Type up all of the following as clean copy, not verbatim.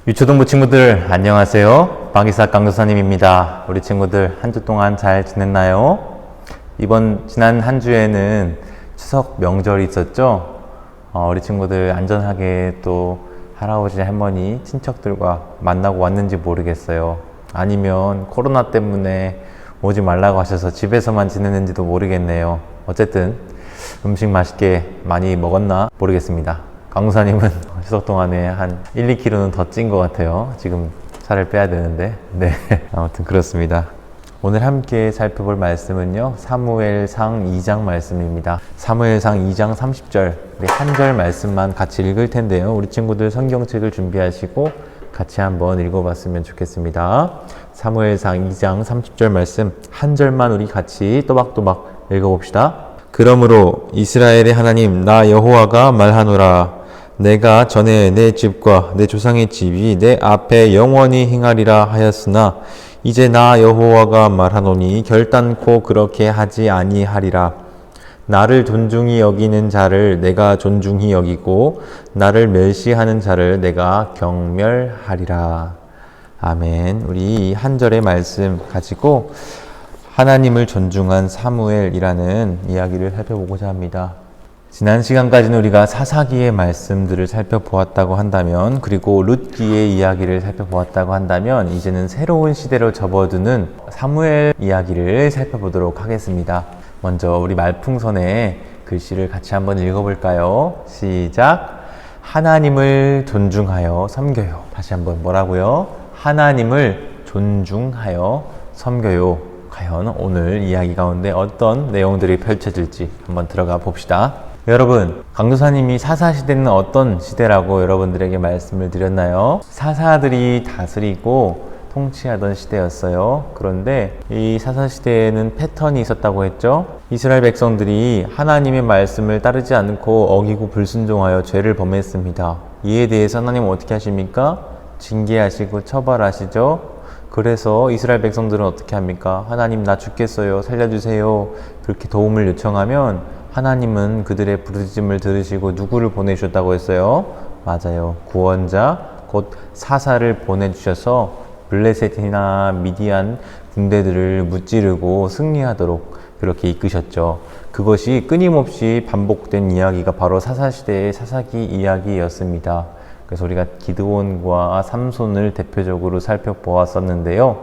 유초등부 친구들 안녕하세요. 박이삭 강도사님입니다. 우리 친구들 한 주 동안 잘 지냈나요? 지난 한 주에는 추석 명절이 있었죠? 우리 친구들 안전하게 또 할아버지 할머니 친척들과 만나고 왔는지 모르겠어요. 아니면 코로나 때문에 오지 말라고 하셔서 집에서만 지냈는지도 모르겠네요. 어쨌든 음식 맛있게 많이 먹었나 모르겠습니다. 강도사님은 추석 동안에 한 1, 2kg는 더 찐 것 같아요. 지금 살을 빼야 되는데. 네. 아무튼 그렇습니다. 오늘 함께 살펴볼 말씀은요, 사무엘상 2장 말씀입니다. 사무엘상 2장 30절, 우리 한 절 말씀만 같이 읽을 텐데요. 우리 친구들 성경책을 준비하시고 같이 한번 읽어봤으면 좋겠습니다. 사무엘상 2장 30절 말씀 한 절만 우리 같이 또박또박 읽어봅시다. 그러므로 이스라엘의 하나님 나 여호와가 말하노라. 내가 전에 내 집과 내 조상의 집이 내 앞에 영원히 행하리라 하였으나 이제 나 여호와가 말하노니 결단코 그렇게 하지 아니하리라. 나를 존중히 여기는 자를 내가 존중히 여기고 나를 멸시하는 자를 내가 경멸하리라. 아멘. 우리 이 한 절의 말씀 가지고 하나님을 존중한 사무엘이라는 이야기를 살펴보고자 합니다. 지난 시간까지는 우리가 사사기의 말씀들을 살펴보았다고 한다면, 그리고 룻기의 이야기를 살펴보았다고 한다면, 이제는 새로운 시대로 접어드는 사무엘 이야기를 살펴보도록 하겠습니다. 먼저 우리 말풍선의 글씨를 같이 한번 읽어볼까요? 시작! 하나님을 존중하여 섬겨요. 다시 한번 뭐라고요? 하나님을 존중하여 섬겨요. 과연 오늘 이야기 가운데 어떤 내용들이 펼쳐질지 한번 들어가 봅시다. 여러분, 강도사님이 사사시대는 어떤 시대라고 여러분들에게 말씀을 드렸나요? 사사들이 다스리고 통치하던 시대였어요. 그런데 이 사사시대에는 패턴이 있었다고 했죠. 이스라엘 백성들이 하나님의 말씀을 따르지 않고 어기고 불순종하여 죄를 범했습니다. 이에 대해서 하나님은 어떻게 하십니까? 징계하시고 처벌하시죠. 그래서 이스라엘 백성들은 어떻게 합니까? 하나님 나 죽겠어요. 살려주세요. 그렇게 도움을 요청하면 하나님은 그들의 부르짖음을 들으시고 누구를 보내주셨다고 했어요? 맞아요. 구원자, 곧 사사를 보내주셔서 블레셋이나 미디안 군대들을 무찌르고 승리하도록 그렇게 이끄셨죠. 그것이 끊임없이 반복된 이야기가 바로 사사시대의 사사기 이야기였습니다. 그래서 우리가 기드온과 삼손을 대표적으로 살펴보았었는데요.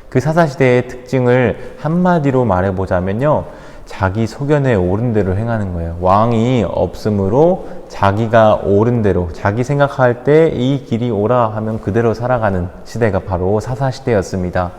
그 사사시대의 특징을 한마디로 말해보자면요, 자기 소견에 옳은 대로 행하는 거예요. 왕이 없으므로 자기가 옳은 대로, 자기 생각할 때 이 길이 옳아 하면 그대로 살아가는 시대가 바로 사사시대였습니다.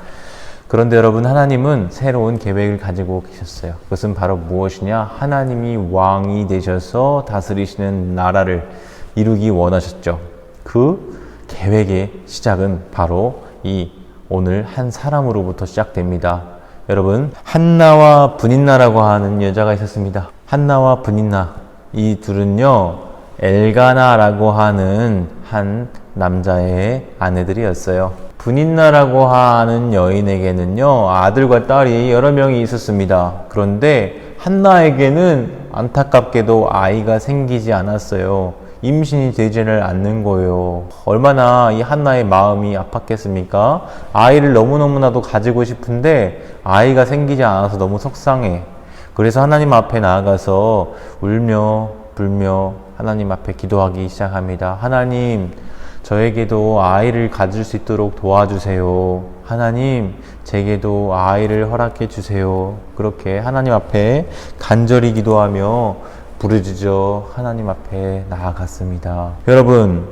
그런데 여러분, 하나님은 새로운 계획을 가지고 계셨어요. 그것은 바로 무엇이냐? 하나님이 왕이 되셔서 다스리시는 나라를 이루기 원하셨죠. 그 계획의 시작은 바로 이 오늘 한 사람으로부터 시작됩니다. 여러분, 한나와 브닌나라고 하는 여자가 있었습니다. 한나와 브닌나, 이 둘은요, 엘가나라고 하는 한 남자의 아내들이었어요. 브닌나라고 하는 여인에게는요, 아들과 딸이 여러 명이 있었습니다. 그런데 한나에게는 안타깝게도 아이가 생기지 않았어요. 임신이 되지를 않는 거예요. 얼마나 이 한나의 마음이 아팠겠습니까? 아이를 너무너무나도 가지고 싶은데 아이가 생기지 않아서 너무 속상해. 그래서 하나님 앞에 나아가서 울며 불며 하나님 앞에 기도하기 시작합니다. 하나님, 저에게도 아이를 가질 수 있도록 도와주세요. 하나님, 제게도 아이를 허락해 주세요. 그렇게 하나님 앞에 간절히 기도하며 부르짖어 하나님 앞에 나아갔습니다. 여러분,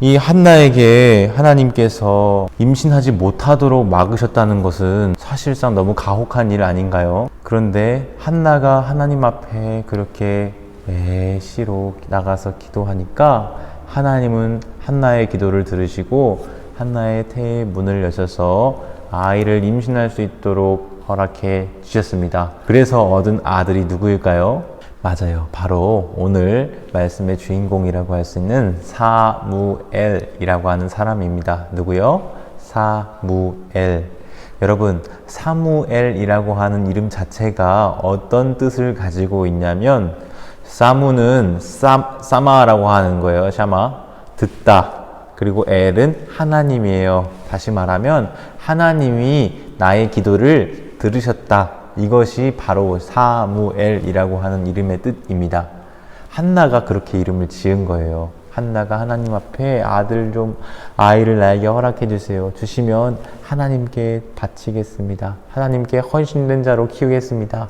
이 한나에게 하나님께서 임신하지 못하도록 막으셨다는 것은 사실상 너무 가혹한 일 아닌가요? 그런데 한나가 하나님 앞에 그렇게 매시로 나가서 기도하니까 하나님은 한나의 기도를 들으시고 한나의 태의 문을 여셔서 아이를 임신할 수 있도록 허락해 주셨습니다. 그래서 얻은 아들이 누구일까요? 맞아요. 바로 오늘 말씀의 주인공이라고 할 수 있는 사무엘이라고 하는 사람입니다. 누구요? 사무엘. 여러분, 사무엘이라고 하는 이름 자체가 어떤 뜻을 가지고 있냐면, 사무는 사마라고 하는 거예요. 샤마, 듣다. 그리고 엘은 하나님이에요. 다시 말하면 하나님이 나의 기도를 들으셨다. 이것이 바로 사무엘이라고 하는 이름의 뜻입니다. 한나가 그렇게 이름을 지은 거예요. 한나가 하나님 앞에 아이를 나에게 허락해 주세요. 주시면 하나님께 바치겠습니다. 하나님께 헌신된 자로 키우겠습니다.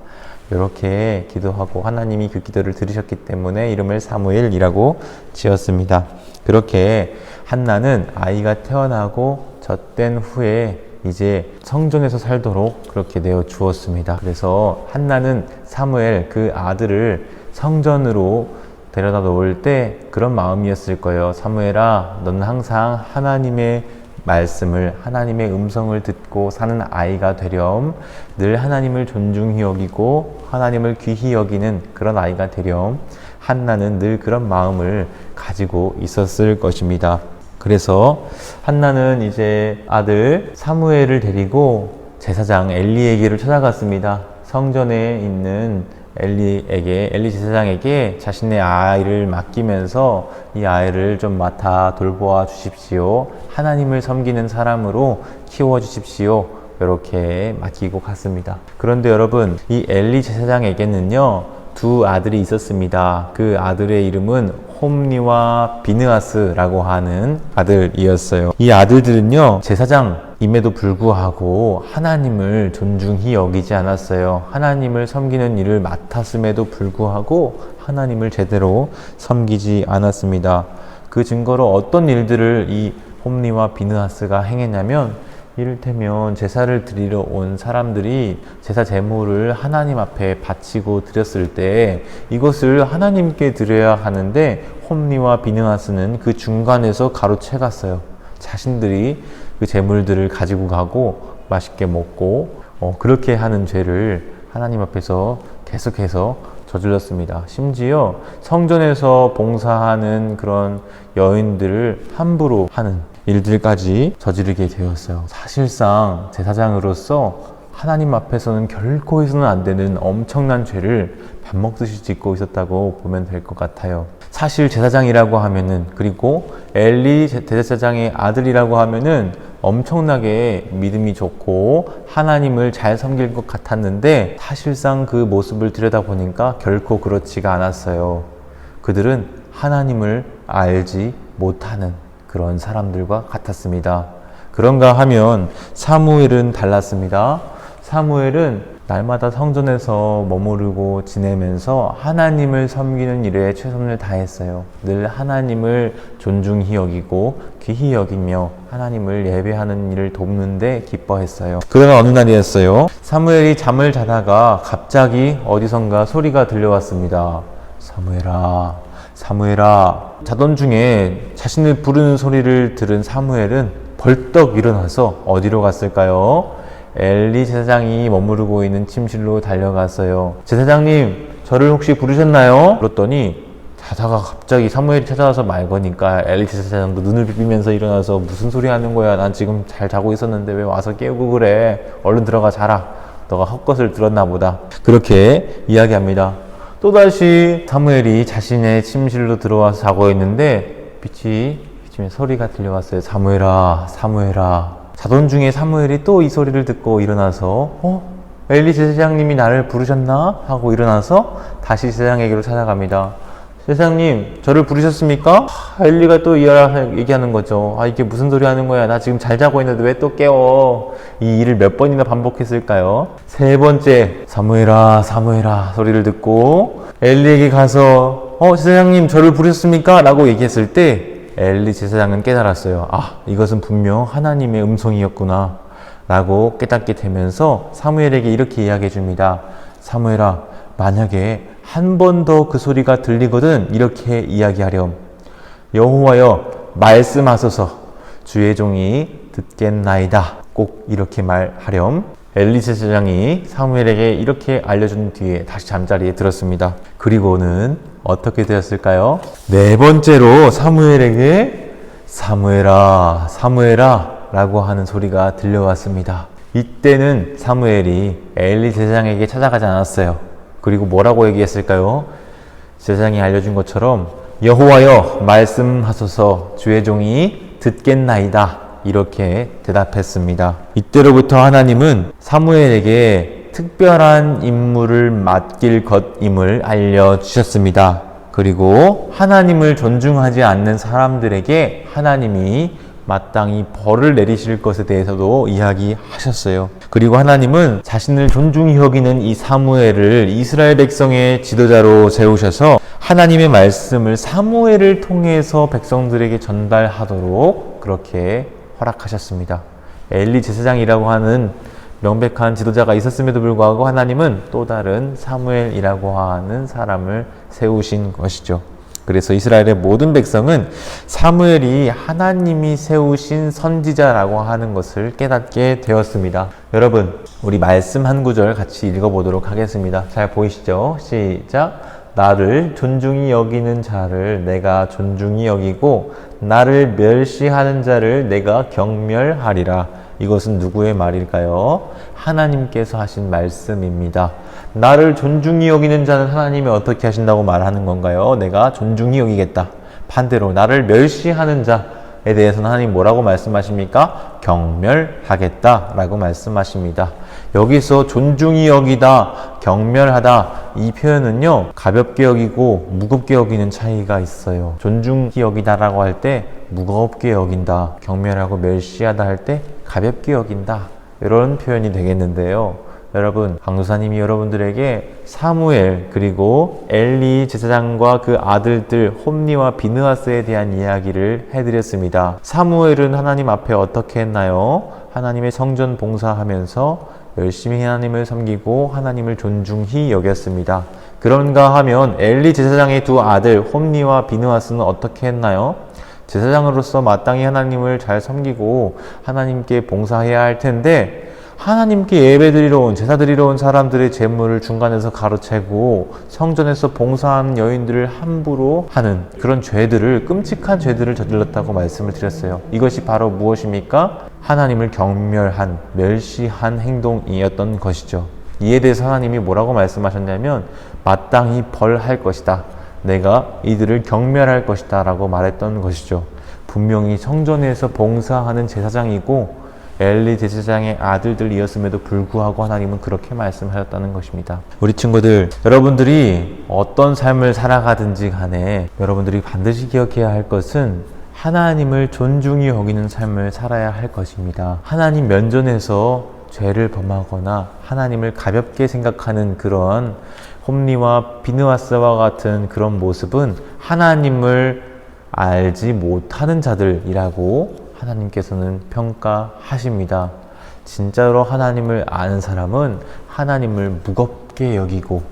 이렇게 기도하고 하나님이 그 기도를 들으셨기 때문에 이름을 사무엘이라고 지었습니다. 그렇게 한나는 아이가 태어나고 젖된 후에 이제 성전에서 살도록 그렇게 내어 주었습니다. 그래서 한나는 사무엘 그 아들을 성전으로 데려다 놓을 때 그런 마음이었을 거예요. 사무엘아, 너는 항상 하나님의 말씀을, 하나님의 음성을 듣고 사는 아이가 되렴. 늘 하나님을 존중히 여기고 하나님을 귀히 여기는 그런 아이가 되렴. 한나는 늘 그런 마음을 가지고 있었을 것입니다. 그래서 한나는 이제 아들 사무엘을 데리고 제사장 엘리에게를 찾아갔습니다. 성전에 있는 엘리 제사장에게 자신의 아이를 맡기면서 이 아이를 좀 맡아 돌보아 주십시오. 하나님을 섬기는 사람으로 키워 주십시오. 이렇게 맡기고 갔습니다. 그런데 여러분, 이 엘리 제사장에게는요, 두 아들이 있었습니다. 그 아들의 이름은 홈니와 비느하스라고 하는 아들이었어요. 이 아들들은요, 제사장임에도 불구하고 하나님을 존중히 여기지 않았어요. 하나님을 섬기는 일을 맡았음에도 불구하고 하나님을 제대로 섬기지 않았습니다. 그 증거로 어떤 일들을 이 홈니와 비느하스가 행했냐면, 이를테면 제사를 드리러 온 사람들이 제사 제물을 하나님 앞에 바치고 드렸을 때 이것을 하나님께 드려야 하는데 홈니와 비느하스는 그 중간에서 가로채 갔어요. 자신들이 그 제물들을 가지고 가고 맛있게 먹고 그렇게 하는 죄를 하나님 앞에서 계속해서 저질렀습니다. 심지어 성전에서 봉사하는 그런 여인들을 함부로 하는 일들까지 저지르게 되었어요. 사실상 제사장으로서 하나님 앞에서는 결코 해서는 안 되는 엄청난 죄를 밥 먹듯이 짓고 있었다고 보면 될 것 같아요. 사실 제사장이라고 하면은, 그리고 엘리 대제사장의 아들이라고 하면은 엄청나게 믿음이 좋고 하나님을 잘 섬길 것 같았는데, 사실상 그 모습을 들여다보니까 결코 그렇지가 않았어요. 그들은 하나님을 알지 못하는 그런 사람들과 같았습니다. 그런가 하면 사무엘은 달랐습니다. 사무엘은 날마다 성전에서 머무르고 지내면서 하나님을 섬기는 일에 최선을 다했어요. 늘 하나님을 존중히 여기고 귀히 여기며 하나님을 예배하는 일을 돕는데 기뻐했어요. 그러나 어느 날이었어요. 사무엘이 잠을 자다가 갑자기 어디선가 소리가 들려왔습니다. 사무엘아, 사무엘아. 자던 중에 자신을 부르는 소리를 들은 사무엘은 벌떡 일어나서 어디로 갔을까요? 엘리 제사장이 머무르고 있는 침실로 달려갔어요. 제사장님, 저를 혹시 부르셨나요? 그랬더니 자다가 갑자기 사무엘이 찾아와서 말 거니까 엘리 제사장도 눈을 비비면서 일어나서 무슨 소리 하는 거야? 난 지금 잘 자고 있었는데 왜 와서 깨우고 그래? 얼른 들어가 자라. 너가 헛것을 들었나 보다. 그렇게 이야기합니다. 또다시 사무엘이 자신의 침실로 들어와서 자고 있는데 빛이 비치며 소리가 들려왔어요. 사무엘아, 사무엘아. 자던 중에 사무엘이 또 이 소리를 듣고 일어나서 엘리 제사장님이 나를 부르셨나? 하고 일어나서 다시 제사장에게로 찾아갑니다. 제사장님, 저를 부르셨습니까? 엘리가 또 얘기하는 거죠. 이게 무슨 소리 하는 거야? 나 지금 잘 자고 있는데 왜 또 깨워? 이 일을 몇 번이나 반복했을까요? 세 번째, 사무엘아, 사무엘아 소리를 듣고 엘리에게 가서 제사장님, 저를 부르셨습니까? 라고 얘기했을 때 엘리 제사장은 깨달았어요. 이것은 분명 하나님의 음성이었구나 라고 깨닫게 되면서 사무엘에게 이렇게 이야기해 줍니다. 사무엘아, 만약에 한 번 더 그 소리가 들리거든 이렇게 이야기하렴. 여호와여, 말씀하소서. 주의 종이 듣겠나이다. 꼭 이렇게 말하렴. 엘리 제사장이 사무엘에게 이렇게 알려준 뒤에 다시 잠자리에 들었습니다. 그리고는 어떻게 되었을까요? 네 번째로 사무엘에게 사무엘아, 사무엘아 라고 하는 소리가 들려왔습니다. 이때는 사무엘이 엘리 제사장에게 찾아가지 않았어요. 그리고 뭐라고 얘기했을까요? 제사장이 알려준 것처럼 여호와여, 말씀하소서. 주의 종이 듣겠나이다. 이렇게 대답했습니다. 이때로부터 하나님은 사무엘에게 특별한 임무를 맡길 것임을 알려주셨습니다. 그리고 하나님을 존중하지 않는 사람들에게 하나님이 마땅히 벌을 내리실 것에 대해서도 이야기하셨어요. 그리고 하나님은 자신을 존중히 여기는 이 사무엘을 이스라엘 백성의 지도자로 세우셔서 하나님의 말씀을 사무엘을 통해서 백성들에게 전달하도록 그렇게 허락하셨습니다. 엘리 제사장이라고 하는 명백한 지도자가 있었음에도 불구하고 하나님은 또 다른 사무엘이라고 하는 사람을 세우신 것이죠. 그래서 이스라엘의 모든 백성은 사무엘이 하나님이 세우신 선지자라고 하는 것을 깨닫게 되었습니다. 여러분, 우리 말씀 한 구절 같이 읽어보도록 하겠습니다. 잘 보이시죠? 시작! 나를 존중히 여기는 자를 내가 존중히 여기고 나를 멸시하는 자를 내가 경멸하리라. 이것은 누구의 말일까요? 하나님께서 하신 말씀입니다. 나를 존중히 여기는 자는 하나님이 어떻게 하신다고 말하는 건가요? 내가 존중히 여기겠다. 반대로 나를 멸시하는 자에 대해서는 하나님 뭐라고 말씀하십니까? 경멸하겠다 라고 말씀하십니다. 여기서 존중히 여기다, 경멸하다 이 표현은요, 가볍게 여기고 무겁게 여기는 차이가 있어요. 존중히 여기다라고 할 때 무겁게 여긴다, 경멸하고 멸시하다 할 때 가볍게 여긴다, 이런 표현이 되겠는데요. 여러분, 강도사님이 여러분들에게 사무엘 그리고 엘리 제사장과 그 아들들 홈니와 비느하스에 대한 이야기를 해드렸습니다. 사무엘은 하나님 앞에 어떻게 했나요? 하나님의 성전 봉사하면서 열심히 하나님을 섬기고 하나님을 존중히 여겼습니다. 그런가 하면 엘리 제사장의 두 아들 홈니와 비느하스는 어떻게 했나요? 제사장으로서 마땅히 하나님을 잘 섬기고 하나님께 봉사해야 할 텐데 하나님께 예배드리러 온, 제사드리러 온 사람들의 재물을 중간에서 가로채고 성전에서 봉사하는 여인들을 함부로 하는 그런 죄들을, 끔찍한 죄들을 저질렀다고 말씀을 드렸어요. 이것이 바로 무엇입니까? 하나님을 경멸한, 멸시한 행동이었던 것이죠. 이에 대해서 하나님이 뭐라고 말씀하셨냐면 마땅히 벌할 것이다. 내가 이들을 경멸할 것이다 라고 말했던 것이죠. 분명히 성전에서 봉사하는 제사장이고 엘리 제사장의 아들들이었음에도 불구하고 하나님은 그렇게 말씀하셨다는 것입니다. 우리 친구들, 여러분들이 어떤 삶을 살아가든지 간에 여러분들이 반드시 기억해야 할 것은 하나님을 존중히 여기는 삶을 살아야 할 것입니다. 하나님 면전에서 죄를 범하거나 하나님을 가볍게 생각하는 그런 홈리와 비느하스와 같은 그런 모습은 하나님을 알지 못하는 자들이라고 하나님께서는 평가하십니다. 진짜로 하나님을 아는 사람은 하나님을 무겁게 여기고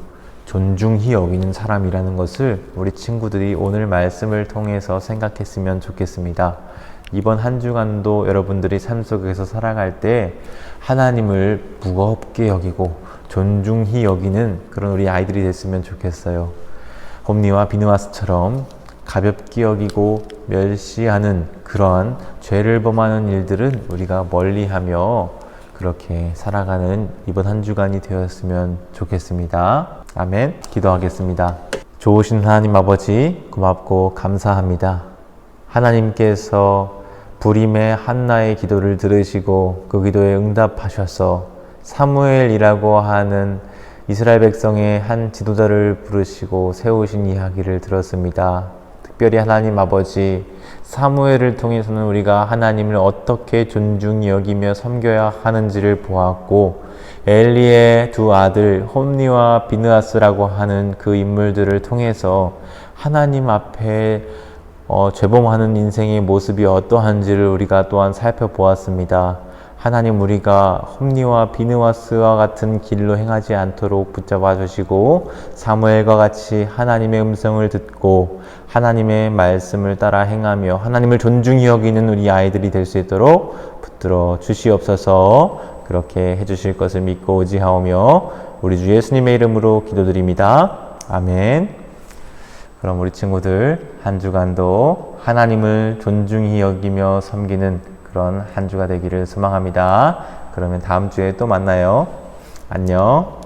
존중히 여기는 사람이라는 것을 우리 친구들이 오늘 말씀을 통해서 생각했으면 좋겠습니다. 이번 한 주간도 여러분들이 삶 속에서 살아갈 때 하나님을 무겁게 여기고 존중히 여기는 그런 우리 아이들이 됐으면 좋겠어요. 홈리와 비느하스처럼 가볍게 여기고 멸시하는 그러한 죄를 범하는 일들은 우리가 멀리하며 그렇게 살아가는 이번 한 주간이 되었으면 좋겠습니다. 아멘. 기도하겠습니다. 좋으신 하나님 아버지, 고맙고 감사합니다. 하나님께서 불임의 한나의 기도를 들으시고 그 기도에 응답하셔서 사무엘이라고 하는 이스라엘 백성의 한 지도자를 부르시고 세우신 이야기를 들었습니다. 특별히 하나님 아버지, 사무엘을 통해서는 우리가 하나님을 어떻게 존중히 여기며 섬겨야 하는지를 보았고, 엘리의 두 아들 홈니와 비느하스라고 하는 그 인물들을 통해서 하나님 앞에 죄범하는 인생의 모습이 어떠한지를 우리가 또한 살펴보았습니다. 하나님, 우리가 홈니와 비느하스와 같은 길로 행하지 않도록 붙잡아 주시고 사무엘과 같이 하나님의 음성을 듣고 하나님의 말씀을 따라 행하며 하나님을 존중히 여기는 우리 아이들이 될 수 있도록 붙들어 주시옵소서. 그렇게 해주실 것을 믿고 의지하오며 우리 주 예수님의 이름으로 기도드립니다. 아멘. 그럼 우리 친구들 한 주간도 하나님을 존중히 여기며 섬기는 그런 한 주가 되기를 소망합니다. 그러면 다음 주에 또 만나요. 안녕.